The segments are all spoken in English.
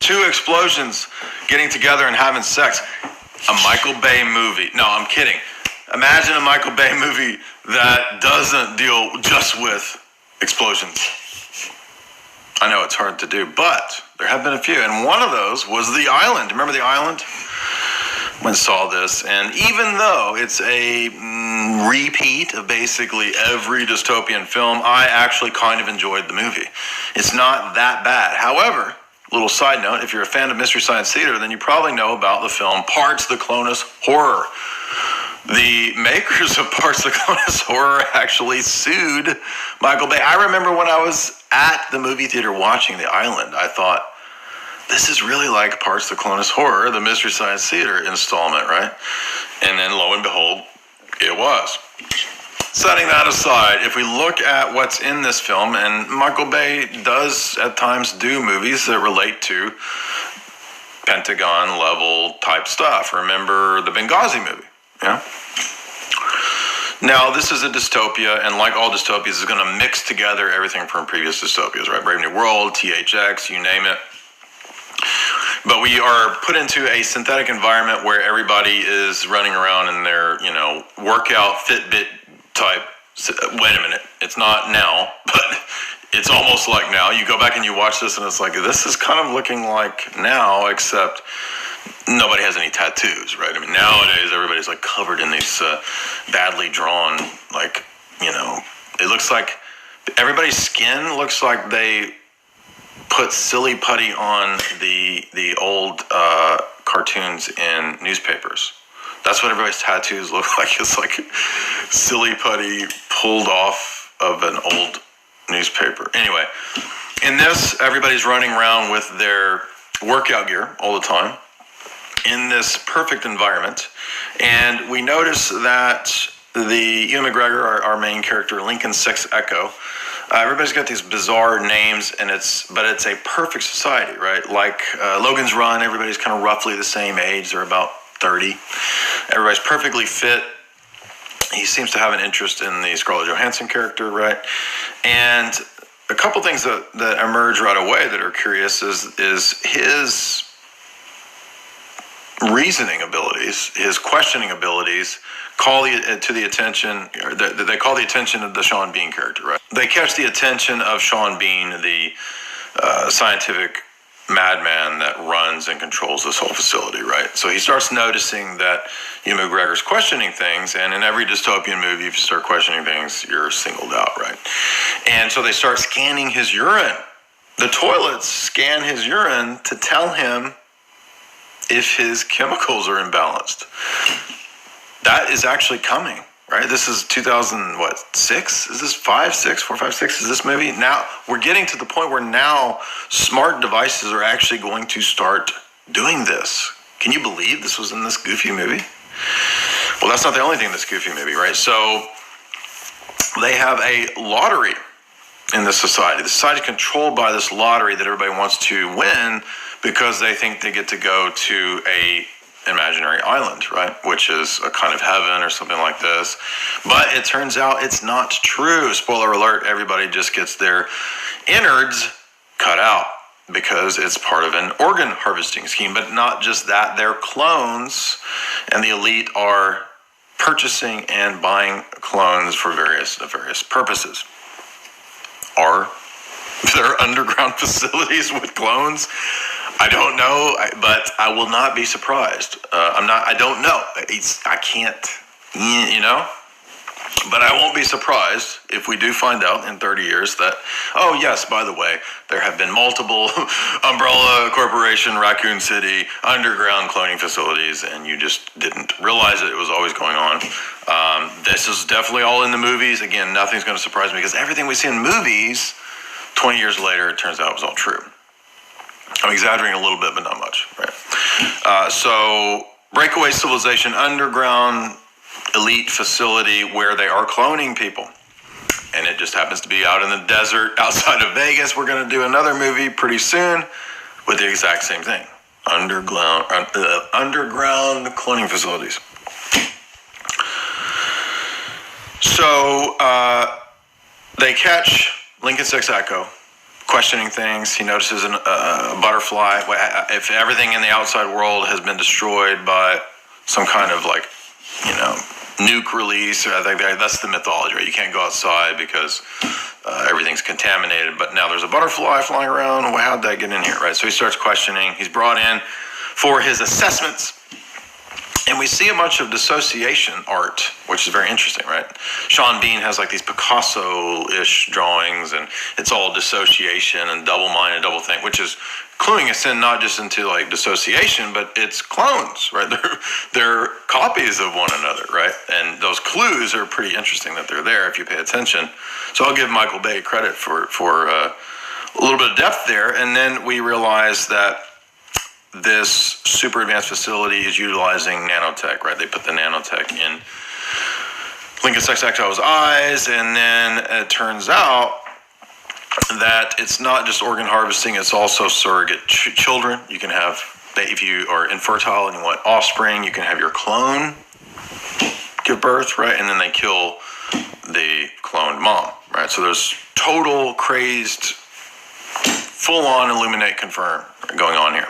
Two explosions getting together and having sex. A Michael Bay movie. No, I'm kidding. Imagine a Michael Bay movie that doesn't deal just with explosions. I know it's hard to do, but there have been a few. And one of those was The Island. Remember The Island? When I saw this, and even though it's a repeat of basically every dystopian film, I actually kind of enjoyed the movie. It's not that bad. However, little side note, if you're a fan of Mystery Science Theater, then you probably know about the film Parts the Clonus Horror. The makers of Parts the Clonus Horror actually sued Michael Bay. I remember when I was at the movie theater watching The Island, I thought, this is really like Parts the Clonus Horror, the Mystery Science Theater installment, right? And then lo and behold, it was. Setting that aside, if we look at what's in this film, and Michael Bay does at times do movies that relate to Pentagon level type stuff. Remember the Benghazi movie, yeah? Now, this is a dystopia, and like all dystopias, it's going to mix together everything from previous dystopias, right? Brave New World, THX, you name it. But we are put into a synthetic environment where everybody is running around in their, workout Fitbit type. Wait a minute, it's not now, but it's almost like now. You go back and you watch this and it's like, this is kind of looking like now, except nobody has any tattoos, right? I mean, nowadays everybody's like covered in these badly drawn, it looks like everybody's skin looks like they put silly putty on the old cartoons in newspapers. That's what everybody's tattoos look like. It's like silly putty pulled off of an old newspaper. Anyway, in this, everybody's running around with their workout gear all the time in this perfect environment. And we notice that the Ewan McGregor, our main character, Lincoln 6 Echo, everybody's got these bizarre names, but it's a perfect society, right? Like Logan's Run, everybody's kind of roughly the same age. They're about 30. Everybody's perfectly fit. He seems to have an interest in the Scarlett Johansson character, right? And a couple things that emerge right away that are curious is his reasoning abilities, his questioning abilities, they call the attention of the Sean Bean character, right? They catch the attention of Sean Bean, the scientific madman that runs and controls this whole facility, right? So he starts noticing that Ewan McGregor's questioning things, and in every dystopian movie, if you start questioning things, you're singled out, right? And so they start scanning his urine. The toilets scan his urine to tell him if his chemicals are imbalanced. That is actually coming, right? This is 2006? Is this 4, 5, 6? Is this movie? Now, we're getting to the point where now smart devices are actually going to start doing this. Can you believe this was in this goofy movie? Well, that's not the only thing in this goofy movie, right? So they have a lottery in this society. The society is controlled by this lottery that everybody wants to win because they think they get to go to a imaginary island, right? Which is a kind of heaven or something like this. But it turns out it's not true. Spoiler alert, everybody just gets their innards cut out because it's part of an organ harvesting scheme. But not just that, they're clones, and the elite are purchasing and buying clones for various nefarious purposes. Are there underground facilities with clones? I don't know, but I will not be surprised. I don't know. I can't, but I won't be surprised if we do find out in 30 years that, oh yes, by the way, there have been multiple Umbrella Corporation, Raccoon City, underground cloning facilities, and you just didn't realize it was always going on. This is definitely all in the movies. Again, nothing's going to surprise me because everything we see in movies, 20 years later, it turns out it was all true. I'm exaggerating a little bit, but not much, right? So, breakaway civilization, underground elite facility where they are cloning people. And it just happens to be out in the desert outside of Vegas. We're going to do another movie pretty soon with the exact same thing. Underground cloning facilities. So, they catch Lincoln 6 Echo questioning things. He notices a butterfly. If everything in the outside world has been destroyed by some kind of like, nuke release, I think that's the mythology, right? You can't go outside because everything's contaminated, but now there's a butterfly flying around. Well, how'd that get in here, right? So he starts questioning. He's brought in for his assessments, and we see a bunch of dissociation art, which is very interesting, right? Sean Bean has like these Picasso-ish drawings, and it's all dissociation and double mind and double think, which is cluing us in not just into like dissociation, but it's clones, right? They're copies of one another, right? And those clues are pretty interesting that they're there if you pay attention. So I'll give Michael Bay credit for a little bit of depth there. And then we realize that this super advanced facility is utilizing nanotech, right? They put the nanotech in Lincoln Sexacto's eyes, and then it turns out that it's not just organ harvesting, it's also surrogate children. You can have, if you are infertile and you want offspring, you can have your clone give birth, right? And then they kill the cloned mom, right? So there's total crazed, full-on illuminate confirm going on here.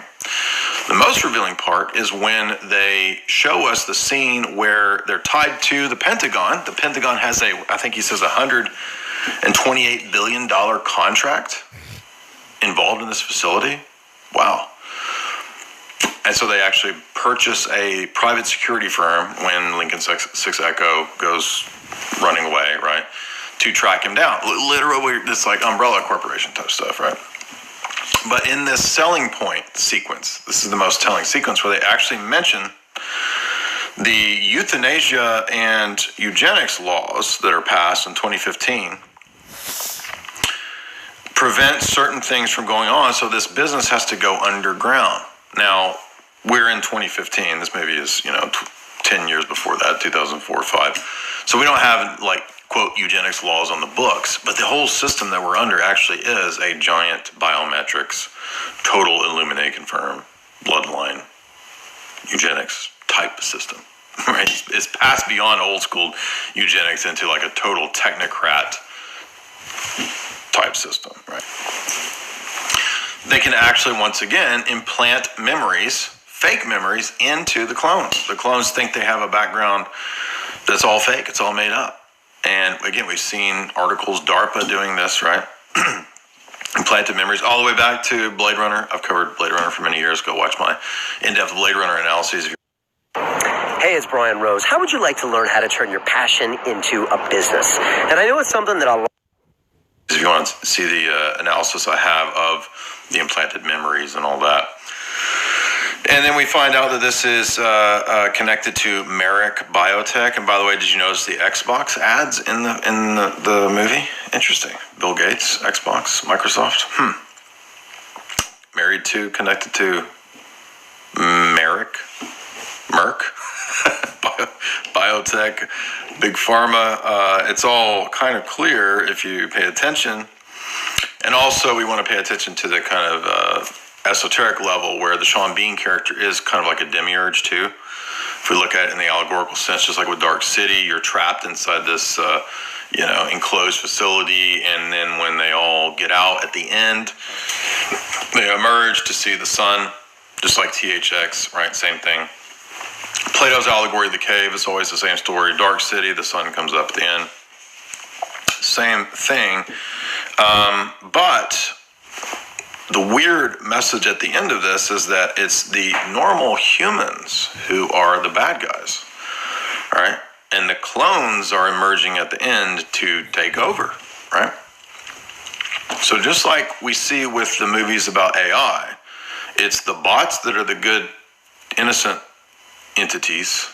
The most revealing part is when they show us the scene where they're tied to the Pentagon. The Pentagon has I think he says $128 billion contract involved in this facility. Wow. And so they actually purchase a private security firm when Lincoln Six Echo goes running away, right, to track him down. Literally, it's like umbrella corporation type stuff, right? But in this selling point sequence, this is the most telling sequence where they actually mention the euthanasia and eugenics laws that are passed in 2015 prevent certain things from going on, so this business has to go underground. Now, we're in 2015. This maybe is, 10 years before that, 2004 or 5. So we don't have, like, quote, eugenics laws on the books, but the whole system that we're under actually is a giant biometrics, total illuminate confirm, bloodline, eugenics type system, right? It's passed beyond old school eugenics into like a total technocrat type system, right? They can actually, once again, implant memories, fake memories, into the clones. The clones think they have a background that's all fake. It's all made up. And again, we've seen articles, DARPA doing this, right? Implanted memories all the way back to Blade Runner. I've covered Blade Runner for many years. Go watch my in-depth Blade Runner analyses. Hey, it's Brian Rose. How would you like to learn how to turn your passion into a business? And I know it's something that I'll... If you want to see the analysis I have of the implanted memories and all that. And then we find out that this is connected to Merrick Biotech. And by the way, did you notice the Xbox ads in the movie? Interesting. Bill Gates, Xbox, Microsoft. Married to, connected to Merck, Biotech, Big Pharma. It's all kind of clear if you pay attention. And also we want to pay attention to the kind of esoteric level where the Sean Bean character is kind of like a demiurge too. If we look at it in the allegorical sense, just like with Dark City, you're trapped inside this, enclosed facility, and then when they all get out at the end, they emerge to see the sun, just like THX, right? Same thing. Plato's allegory of the cave is always the same story. Dark City, the sun comes up at the end. Same thing. But the weird message at the end of this is that it's the normal humans who are the bad guys, right? And the clones are emerging at the end to take over, right? So just like we see with the movies about AI, it's the bots that are the good, innocent entities,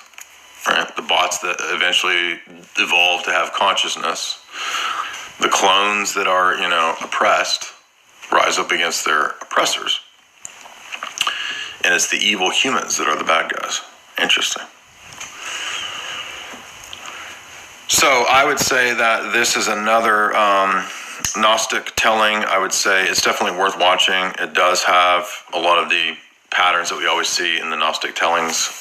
right? The bots that eventually evolve to have consciousness. The clones that are, oppressed rise up against their oppressors. And it's the evil humans that are the bad guys. Interesting. So I would say that this is another Gnostic telling. I would say it's definitely worth watching. It does have a lot of the patterns that we always see in the Gnostic tellings,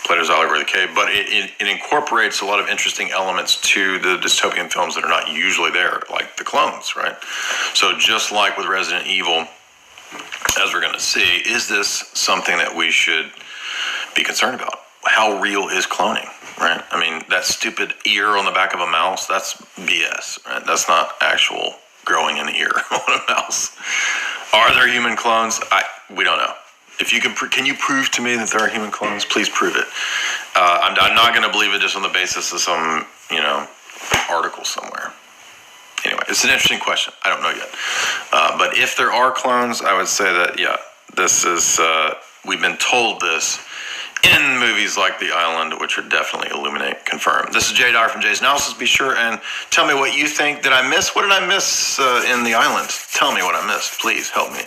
Plato's Allegory of the Cave, but it incorporates a lot of interesting elements to the dystopian films that are not usually there, like the clones, right? So just like with Resident Evil, as we're going to see, is this something that we should be concerned about? How real is cloning, right? I mean, that stupid ear on the back of a mouse, that's BS, right? That's not actual growing an ear on a mouse. Are there human clones? We don't know. If you can you prove to me that there are human clones? Please prove it. I'm not going to believe it just on the basis of some, article somewhere. Anyway, it's an interesting question. I don't know yet. But if there are clones, I would say that, yeah, this is, we've been told this in movies like The Island, which are definitely Illuminate confirmed. This is Jay Dyer from Jay's Analysis. Be sure and tell me what you think. Did I miss? What did I miss in The Island? Tell me what I missed. Please help me.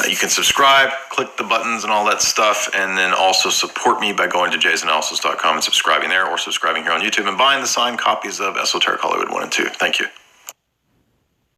You can subscribe, click the buttons and all that stuff, and then also support me by going to jaysanalysis.com and subscribing there, or subscribing here on YouTube and buying the signed copies of Esoteric Hollywood 1 and 2. Thank you.